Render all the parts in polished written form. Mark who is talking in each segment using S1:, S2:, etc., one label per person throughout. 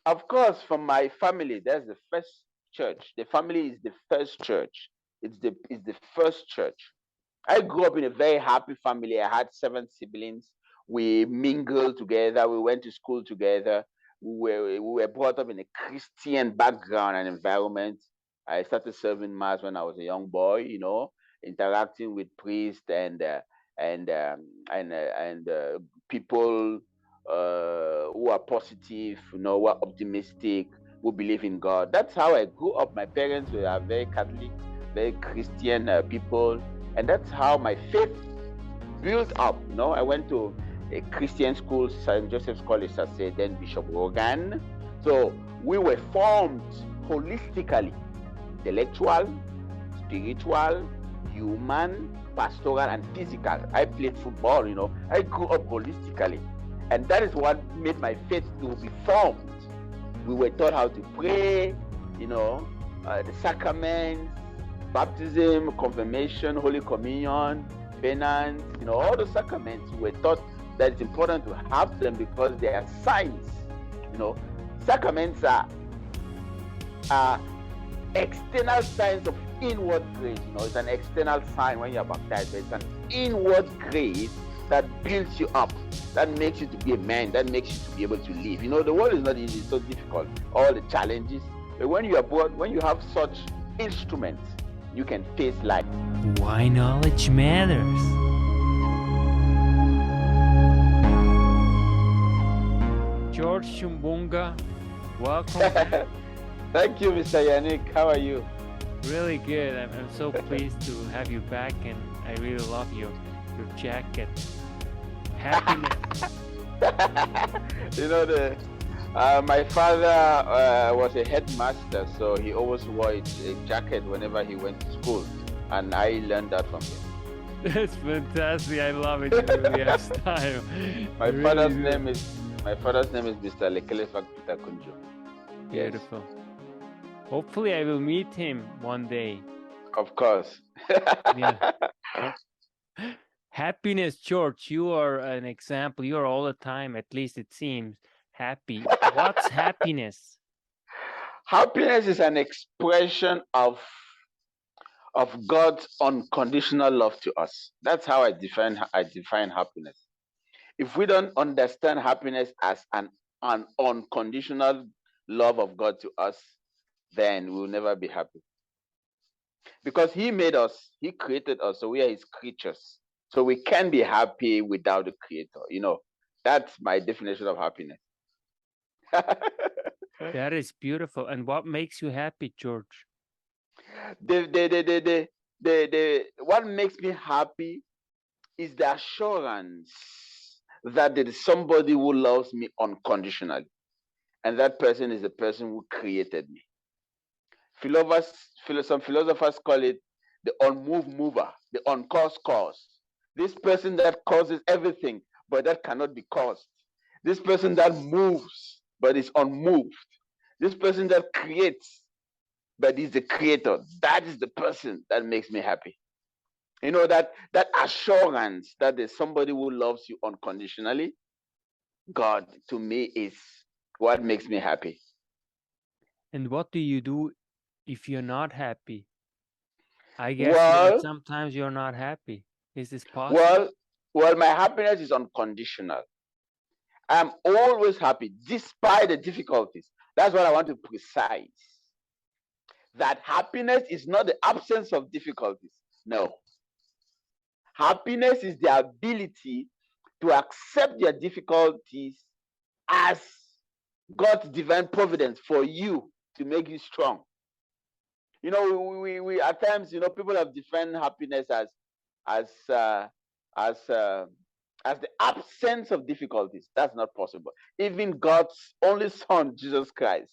S1: Of course, from my family, there's the first church. The family is the first church. It's the first church. I grew up in a very happy family. I had 7 siblings. We mingled together. We went to school together. We were brought up in a Christian background and environment. I started serving mass when I was a young boy. Interacting with priests and people who are positive. Who are optimistic, who believe in God. That's how I grew up. My parents were very Catholic, very Christian people, and that's how my faith built up. I went to a Christian school, St. Joseph's College, then Bishop Rogan. So we were formed holistically: intellectual, spiritual, human, pastoral, and physical. I played football. I grew up holistically, and that is what made my faith to be formed. We were taught how to pray, the sacraments, baptism, confirmation, Holy Communion, penance, all the sacraments. We were taught that it's important to have them because they are signs. Sacraments are external signs of inward grace. It's an external sign when you're baptized, but it's an inward grace that builds you up, that makes you to be a man, that makes you to be able to live. The world is not easy, it's so difficult, all the challenges. But when you are born, when you have such instruments, you can face life.
S2: Why knowledge matters. George Nchumbonga, welcome.
S1: Thank you, Mr. Yannick. How are you?
S2: Really good. I'm so pleased to have you back, and I really love your jacket. Happiness.
S1: My father was a headmaster, so he always wore a jacket whenever he went to school, and I learned that from him.
S2: That's fantastic. I love it. You really have style.
S1: My father's name is Mr. Lekelefac Peter Kunjo.
S2: Beautiful. Hopefully, I will meet him one day.
S1: Of course.
S2: Yeah. Happiness, George. You are an example. You are all the time, at least it seems, happy. What's happiness?
S1: Happiness is an expression of God's unconditional love to us. That's how I define happiness. If we don't understand happiness as an unconditional love of God to us, then we'll never be happy. Because He made us, He created us, so we are His creatures. So we can't be happy without the Creator. That's my definition of happiness.
S2: That is beautiful. And what makes you happy, George?
S1: What makes me happy is the assurance that there is somebody who loves me unconditionally, and that person is the person who created me. Some philosophers call it the unmoved mover, the uncaused cause. This person that causes everything, but that cannot be caused. This person that moves, but is unmoved. This person that creates, but is the creator. That is the person that makes me happy. That assurance that there's somebody who loves you unconditionally, God, to me, is what makes me happy.
S2: And what do you do if you're not happy? I guess that sometimes you're not happy. Is this possible?
S1: Well, my happiness is unconditional. I'm always happy despite the difficulties. That's what I want to precise. That happiness is not the absence of difficulties. No. Happiness is the ability to accept your difficulties as God's divine providence for you to make you strong. We at times, people have defined happiness as the absence of difficulties. That's not possible. Even God's only Son, Jesus Christ,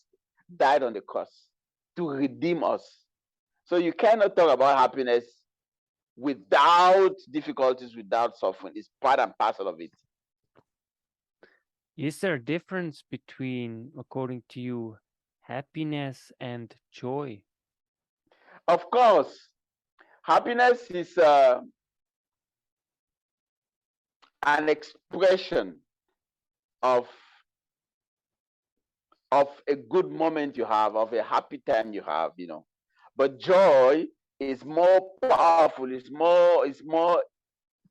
S1: died on the cross to redeem us. So you cannot talk about happiness without difficulties, without suffering. It's part and parcel of it.
S2: Is there a difference between, according to you, happiness and joy?
S1: Of course. Happiness is an expression of of a good moment you have, of a happy time you have, But joy is more powerful. It's more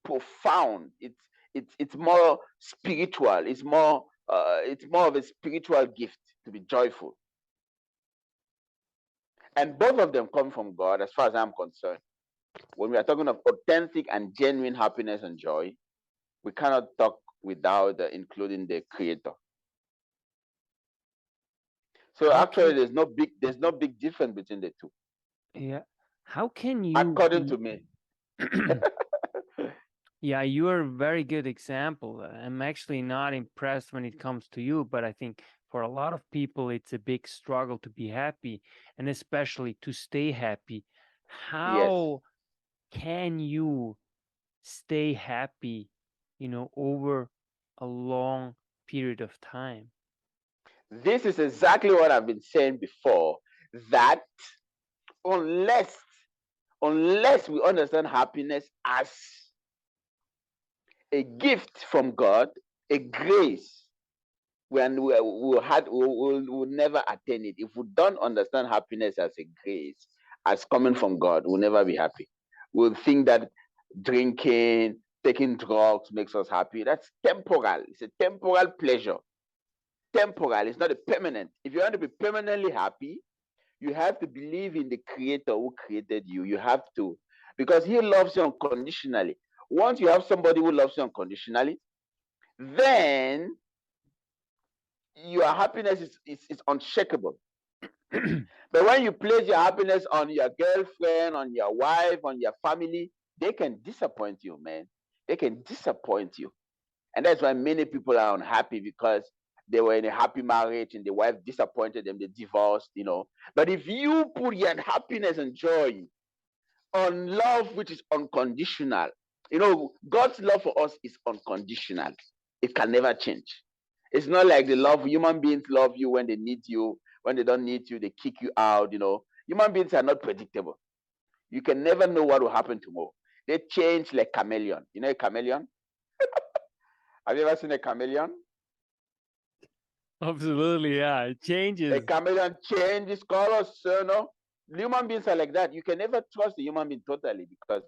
S1: profound. It's more spiritual. It's more of a spiritual gift to be joyful. And both of them come from God, as far as I'm concerned. When we are talking of authentic and genuine happiness and joy, we cannot talk without including the Creator. So actually, there's no big difference between the two.
S2: Yeah. How can you?
S1: According to me.
S2: Yeah, you're a very good example. I'm actually not impressed when it comes to you, but I think for a lot of people, it's a big struggle to be happy and especially to stay happy. How can you stay happy, over a long period of time?
S1: This is exactly what I've been saying before, that unless we understand happiness as a gift from God, a grace, when we'll never attain it. If we don't understand happiness as a grace, as coming from God, we'll never be happy. We'll think that drinking, taking drugs makes us happy. That's temporal. It's a temporal pleasure. Temporal. It's not a permanent. If you want to be permanently happy, you have to believe in the Creator who created you. You have to, because He loves you unconditionally. Once you have somebody who loves you unconditionally, then your happiness is unshakable. But when you place your happiness on your girlfriend, on your wife, on your family, they can disappoint you, man. They can disappoint you. And that's why many people are unhappy, because they were in a happy marriage and the wife disappointed them, they divorced, But if you put your happiness and joy on love, which is unconditional, God's love for us is unconditional. It can never change. It's not like the love human beings love you when they need you. When they don't need you, they kick you out. Human beings are not predictable. You can never know what will happen tomorrow. They change like chameleon. You know a chameleon? Have you ever seen a chameleon?
S2: Absolutely, yeah. It changes.
S1: A chameleon changes colors, Human beings are like that. You can never trust a human being totally, because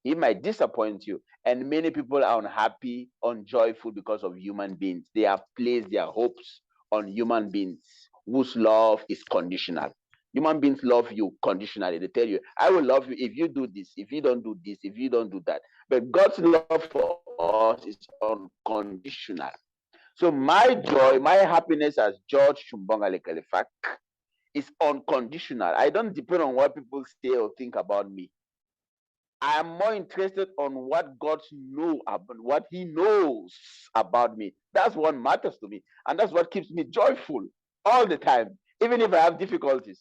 S1: he might disappoint you. And many people are unhappy, unjoyful because of human beings. They have placed their hopes on human beings whose love is conditional. Human beings love you conditionally. They tell you, I will love you if you do this, if you don't do this, if you don't do that. But God's love for us is unconditional. So my joy, my happiness as George Nchumbonga Lekelefac is unconditional. I don't depend on what people say or think about me. I am more interested on what God knows about, what He knows about me. That's what matters to me, and that's what keeps me joyful all the time. Even if I have difficulties,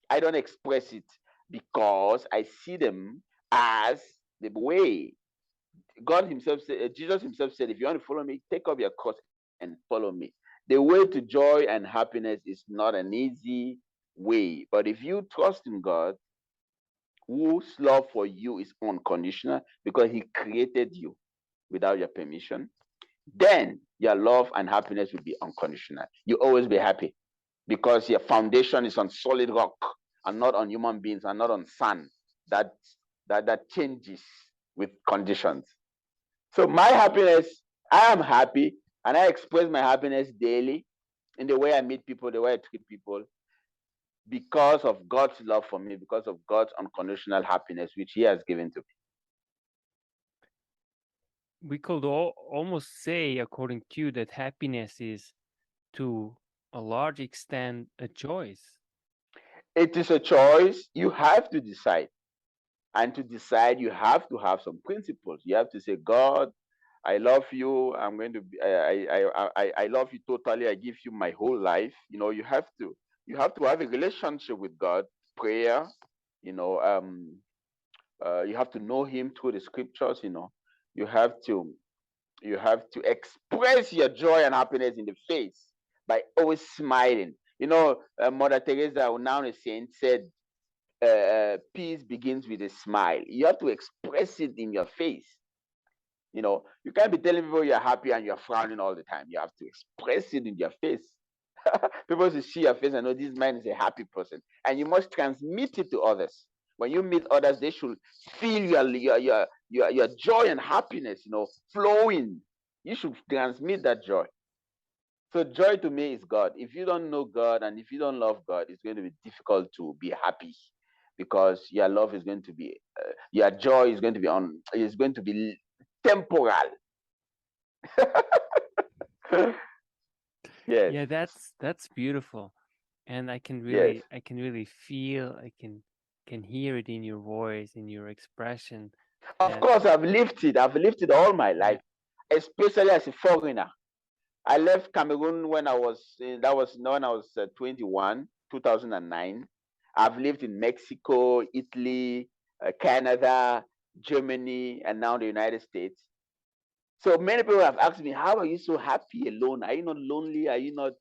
S1: I don't express it, because I see them as the way. God Himself said, Jesus Himself said, if you want to follow me, take up your cross and follow me. The way to joy and happiness is not an easy way, but if you trust in God, whose love for you is unconditional, because He created you without your permission, then your love and happiness will be unconditional. You always be happy, because your foundation is on solid rock and not on human beings and not on sand that changes with conditions. So my happiness, I am happy, and I express my happiness daily in the way I meet people, the way I treat people, because of God's love for me, because of God's unconditional happiness, which He has given to me.
S2: We could almost say, according to you, that happiness is, to a large extent, a choice.
S1: It is a choice. You have to decide. And to decide, you have to have some principles. You have to say, God, I love you. I'm going to be, I love you totally. I give you my whole life. You have to have a relationship with God, prayer. You have to know Him through the scriptures. You have to express your joy and happiness in the face by always smiling. Mother Teresa, now a saint, said, peace begins with a smile. You have to express it in your face. You can't be telling people you're happy and you're frowning all the time. You have to express it in your face. People should see your face and know this man is a happy person. And you must transmit it to others. When you meet others, they should feel your joy and happiness, flowing. You should transmit that joy. So joy to me is God. If you don't know God and if you don't love God, it's going to be difficult to be happy, because your love is going to be, your joy is going to be temporal. Yes.
S2: Yeah, that's beautiful. And I can
S1: Yes.
S2: really feel, I can hear it in your voice, in your expression.
S1: Of course, I've lived it all my life, especially as a foreigner. I left Cameroon when I was 21, 2009. I've lived in Mexico, Italy, Canada, Germany, and now the United States. So many people have asked me, "How are you so happy alone? Are you not lonely? Are you not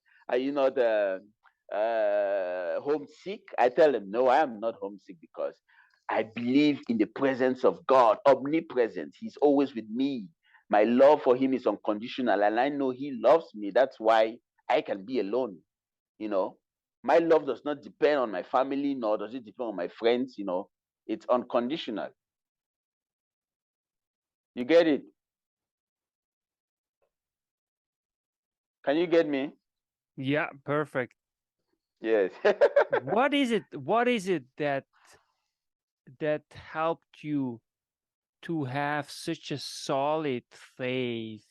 S1: homesick?" I tell them, "No, I am not homesick, because I believe in the presence of God, omnipresent. He's always with me. My love for him is unconditional, and I know he loves me. That's why I can be alone. My love does not depend on my family, nor does it depend on my friends. It's unconditional. You get it? Can you get me?
S2: Yeah, perfect.
S1: Yes.
S2: What is it that helped you to have such a solid faith,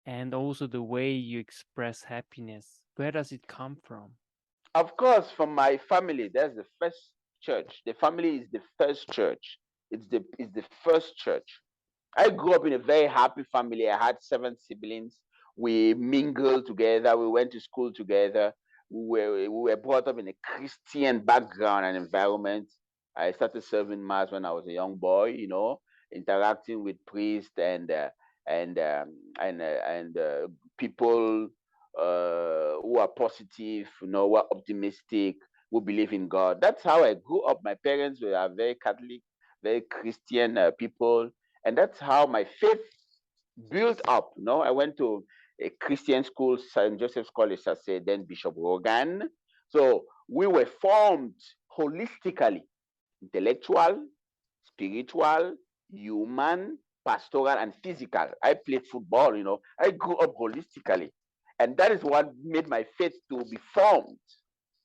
S2: and also the way you express happiness? Where does it come from?
S1: Of course, from my family, that's the first church. The family is the first church. It's the first church. I grew up in a very happy family. I had 7 siblings. We mingled together. We went to school together. We were brought up in a Christian background and environment. I started serving mass when I was a young boy. Interacting with priests and people who are positive, who are optimistic, who believe in God. That's how I grew up. My parents were very Catholic, very Christian people, and that's how my faith built up. I went to a Christian school, St. Joseph's College, I said, then Bishop Rogan. So we were formed holistically, intellectual, spiritual, human, pastoral, and physical. I played football. I grew up holistically, and that is what made my faith to be formed.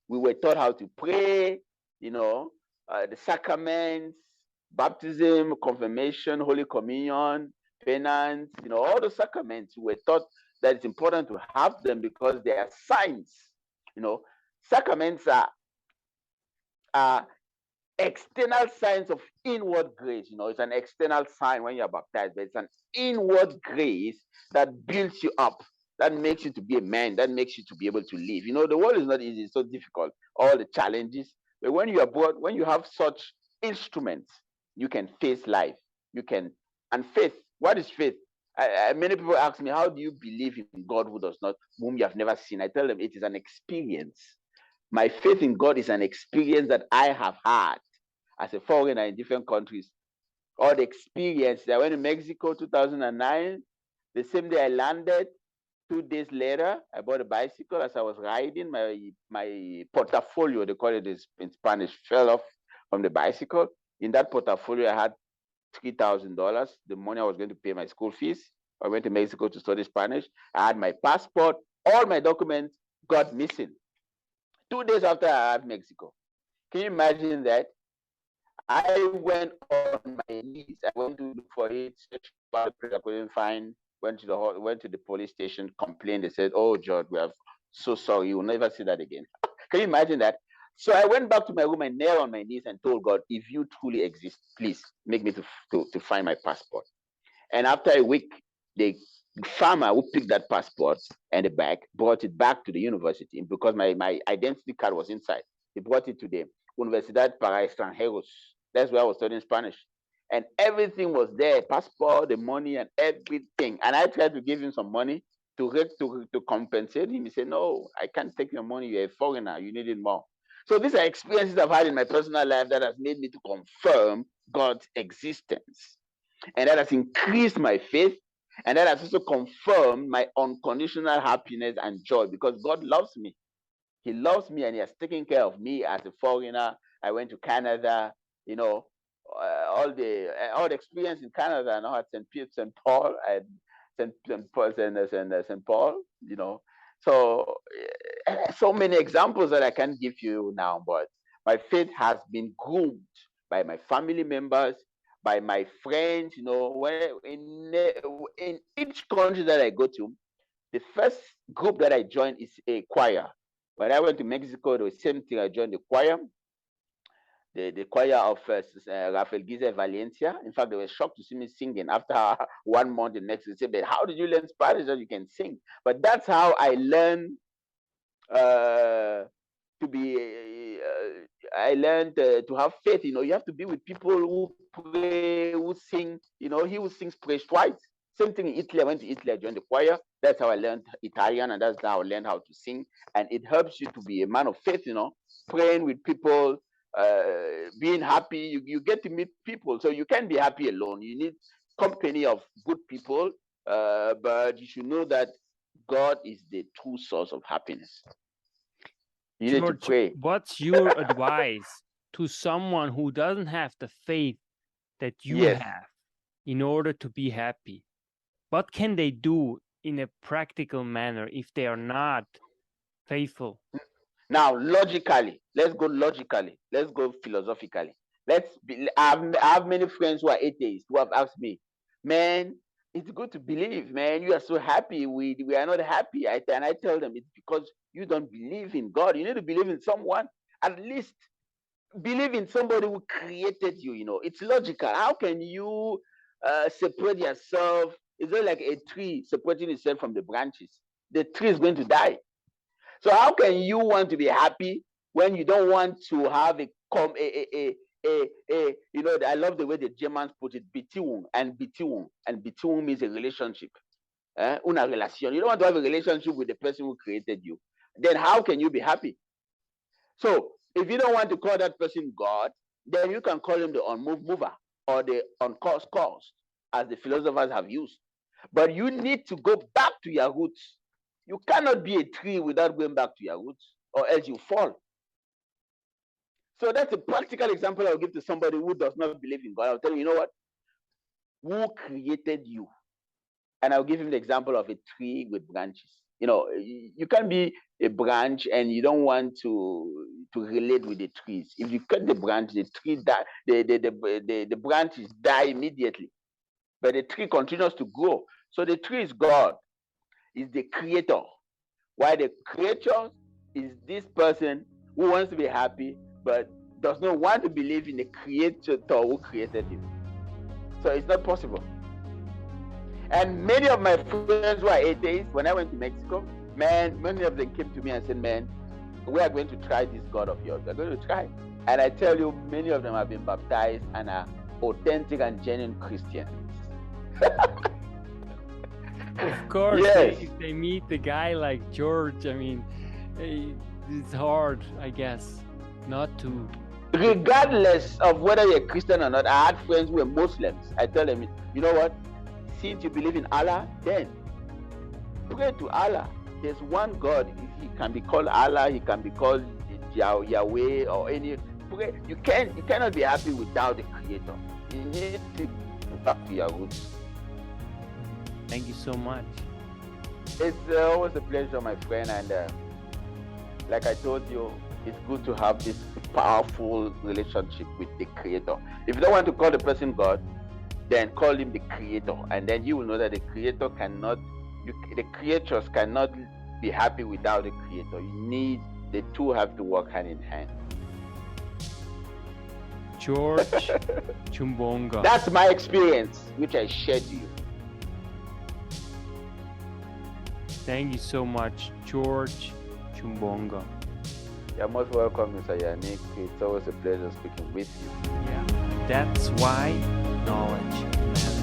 S1: We were taught how to pray, the sacraments, baptism, confirmation, Holy Communion, penance, all the sacraments. We were taught that it's important to have them because they are signs. Sacraments are external signs of inward grace. It's an external sign when you're baptized, but it's an inward grace that builds you up, that makes you to be a man, that makes you to be able to live. The world is not easy, it's so difficult, all the challenges. But when you have such instruments, you can face life. And faith, what is faith? Many people ask me, how do you believe in God whom you have never seen? I tell them it is an experience. My faith in God is an experience that I have had as a foreigner in different countries. All the experience. I went to Mexico 2009. The same day I landed, 2 days later, I bought a bicycle. As I was riding, my portfolio, they call it in Spanish, fell off from the bicycle. In that portfolio, I had $3,000, the money I was going to pay my school fees. I went to Mexico to study Spanish. I had my passport. All my documents got missing. 2 days after I left Mexico. Can you imagine that? I went on my knees. I went to look for it, searched for the place I couldn't find. Went to the police station, complained. They said, "Oh, George, we are so sorry. You will never see that again." Can you imagine that? So I went back to my room and knelt on my knees and told God, "If you truly exist, please make me to find my passport." And after a week, the farmer who picked that passport and the bag brought it back to the university because my identity card was inside. He brought it to the Universidad para Extranjeros. That's where I was studying Spanish. And everything was there, passport, the money, and everything. And I tried to give him some money to compensate him. He said, "No, I can't take your money. You're a foreigner. You need it more." So these are experiences I've had in my personal life that has made me to confirm God's existence. And that has increased my faith. And that has also confirmed my unconditional happiness and joy because God loves me. He loves me and he has taken care of me as a foreigner. I went to Canada, all the experience in Canada and all at St. Paul and St. Paul, So many examples that I can't give you now, but my faith has been groomed by my family members, by my friends. In each country that I go to, the first group that I joined is a choir. When I went to Mexico, the same thing. I joined the choir, the choir of Rafael Giza Valencia. In fact, they were shocked to see me singing. After 1 month, the next they said, "But how did you learn Spanish that you can sing?" But that's how I learned to have faith. You have to be with people who pray, who sing. He who sings praise twice. Same thing in Italy. I went to Italy, I joined the choir. That's how I learned Italian, and that's how I learned how to sing. And it helps you to be a man of faith, praying with people, being happy. You get to meet people, so you can't be happy alone. You need company of good people, but you should know that God is the true source of happiness. You need to pray.
S2: What's your advice to someone who doesn't have the faith that you have in order to be happy? What can they do in a practical manner if they are not faithful?
S1: Now, logically, let's go philosophically. I have many friends who are atheists who have asked me, "Man, it's good to believe, man. You are so happy. We are not happy." And I tell them, it's because you don't believe in God. You need to believe in someone. At least believe in somebody who created you. It's logical. How can you separate yourself? It's not like a tree separating itself from the branches. The tree is going to die. So how can you want to be happy when you don't want to have I love the way the Germans put it, Beziehung and Beziehung. And Beziehung means a relationship. Una relación. You don't want to have a relationship with the person who created you. Then how can you be happy? So if you don't want to call that person God, then you can call him the unmoved mover or the uncaused cause, as the philosophers have used. But you need to go back to your roots. You cannot be a tree without going back to your roots, or else you fall. So that's a practical example I'll give to somebody who does not believe in God. I'll tell you, what? Who created you? And I'll give him the example of a tree with branches. You can't be a branch and you don't want to relate with the trees. If you cut the branch, the tree die, the branches die immediately. But the tree continues to grow. So the tree is God, is the creator. While the creature is this person who wants to be happy, but does not want to believe in the creator who created him. So it's not possible. And many of my friends who are atheists, when I went to Mexico, many of them came to me and said, "Man, we are going to try this God of yours. We're going to try." And I tell you, many of them have been baptized and are authentic and genuine Christians.
S2: Of course,
S1: yes.
S2: If they meet a guy like George, I mean, it's hard, I guess, not to.
S1: Regardless of whether you're Christian or not, I had friends who were Muslims. I tell them, you know what? Since you believe in Allah, then pray to Allah. There's one God. He can be called Allah. He can be called Yahweh or any. Pray. You cannot be happy without the Creator. You need to go back to your roots.
S2: Thank you so much.
S1: It's always a pleasure, my friend. And like I told you, it's good to have this powerful relationship with the Creator. If you don't want to call the person God, then call him the Creator, and then you will know that the Creator the creatures cannot be happy without the Creator. The two have to work hand in hand.
S2: George Nchumbonga.
S1: That's my experience, which I shared to you.
S2: Thank you so much, George Nchumbonga.
S1: You're most welcome, Mr. Yannick. It's always a pleasure speaking with you.
S2: Yeah, that's why knowledge matters.